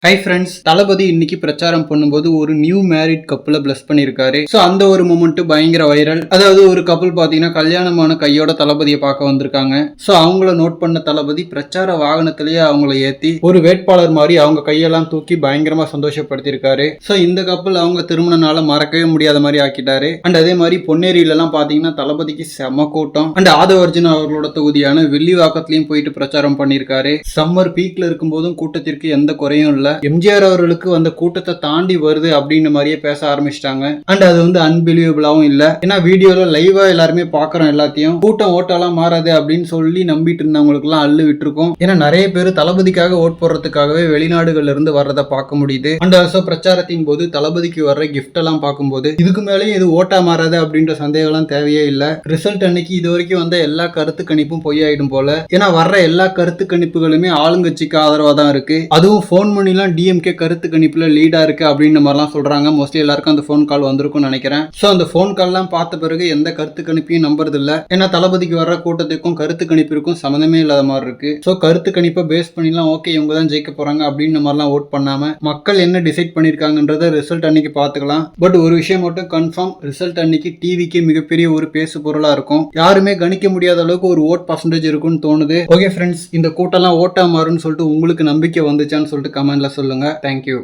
Hi friends, தளபதி இன்னைக்கு பிரச்சாரம் பண்ணும்போது ஒரு நியூ மேரிட் கப்புல பிளஸ் பண்ணியிருக்காரு. ஸோ அந்த ஒரு மூமெண்ட் பயங்கர வைரல். அதாவது ஒரு கப்பல் பார்த்தீங்கன்னா கல்யாணமான கையோட தளபதியை பார்க்க வந்திருக்காங்க. ஸோ அவங்கள நோட் பண்ண தளபதி பிரச்சார வாகனத்திலேயே அவங்கள ஏற்றி ஒரு வேட்பாளர் மாதிரி அவங்க கையெல்லாம் தூக்கி பயங்கரமா சந்தோஷப்படுத்தியிருக்காரு. ஸோ இந்த கப்பல் அவங்க திருமண நாளை மறக்கவே முடியாத மாதிரி ஆக்கிட்டாரு. அண்ட் அதே மாதிரி பொன்னேரியிலலாம் பார்த்தீங்கன்னா தளபதிக்கு செம கூட்டம். அண்ட் ஆதவர்ஜுன் அவர்களோட தொகுதியான வில்லிவாக்கத்திலையும் போயிட்டு பிரச்சாரம் பண்ணியிருக்காரு. சம்மர் பீக்ல இருக்கும்போதும் கூட்டத்திற்கு எந்த குறையும் இல்லை. எம்ஜிஆர் அவர்களுக்கு அந்த கூட்டத்தை தாண்டி வருது அப்படின்னு மாதிரியே பேச ஆரம்பிச்சிட்டாங்க. அண்ட் அது அன்பிலீவபிளாவும் இல்ல. ஏன்னா வீடியோல லைவா எல்லாருமே பாக்குறோம். எல்லாத்தையும் கூட்டம் ஓட்டெல்லாம் மாறாது அப்படின்னு சொல்லி நம்பிட்டு இருந்தவங்களுக்கு எல்லாம் அள்ளு விட்டுருக்கும். ஏன்னா நிறைய பேர் தளபதிக்காக ஓட் போடுறதுக்காகவே வெளிநாடுகள்ல இருந்து வர்றதை பார்க்க முடியுது. அண்ட் ஆல்சோ பிரச்சாரத்தின் போது தளபதிக்கு வர்ற கிஃப்ட் எல்லாம் பார்க்கும்போது இதுக்கு மேலேயும் இது ஓட்டா மாறாது அப்படின்ற சந்தேகம் எல்லாம் தேவையே இல்லை. ரிசல்ட் அன்னைக்கு இது வரைக்கும் வந்த எல்லா கருத்து கணிப்பும் பொய்யாயிடும் போல. ஏன்னா வர்ற எல்லா கருத்து கணிப்புகளுமே ஆளுங்கட்சிக்கு ஆதரவா தான் இருக்கு. அதுவும் போன் பண்ணி டிஎம்கே கருத்து கணிப்புல லீடா இருக்கு அப்படின்னு மாதிரிலாம் சொல்றாங்க. மோஸ்ட்லி எல்லாருக்கும் அந்த போன் கால் வந்திருக்கும் நினைக்கிறேன். சோ அந்த போன் கால்லாம் பார்த்த பிறகு எந்த கருத்து கணிப்பையும் நம்புறது இல்ல. ஏன்னா தளபதிக்கு வர்ற கூட்டத்துக்கும் கருத்து கணிப்பிற்கும் சம்மந்தமே இல்லாத மாதிரி இருக்கு. சோ கருத்து கணிப்பை பேஸ் பண்ணிலாம் ஓகே இவங்க தான் ஜெயிக்க போறாங்க அப்படின்னு மாதிரிலாம் ஓட் பண்ணாம மக்கள் என்ன டிசைட் பண்ணிருக்காங்கன்றத ரிசல்ட் அன்னைக்கு பாத்துக்கலாம். பட் ஒரு விஷயம் மட்டும் கன்ஃபார்ம், ரிசல்ட் அன்னைக்கு டிவிக்கு மிகப்பெரிய ஒரு பேசு பொருளா இருக்கும். யாருமே கணிக்க முடியாத அளவுக்கு ஒரு ஓட் பர்சன்டேஜ் இருக்குன்னு தோணுது. ஓகே ஃப்ரெண்ட்ஸ், இந்த கூட்டம்லாம் ஓட்டா மாறுன்னு சொல்லிட்டு உங்களுக்கு நம்பிக்கை வந்துச்சான்னு சொல்லிட்டு கமெண்ட்ல சொல்லுங்க. தேங்க்யூ.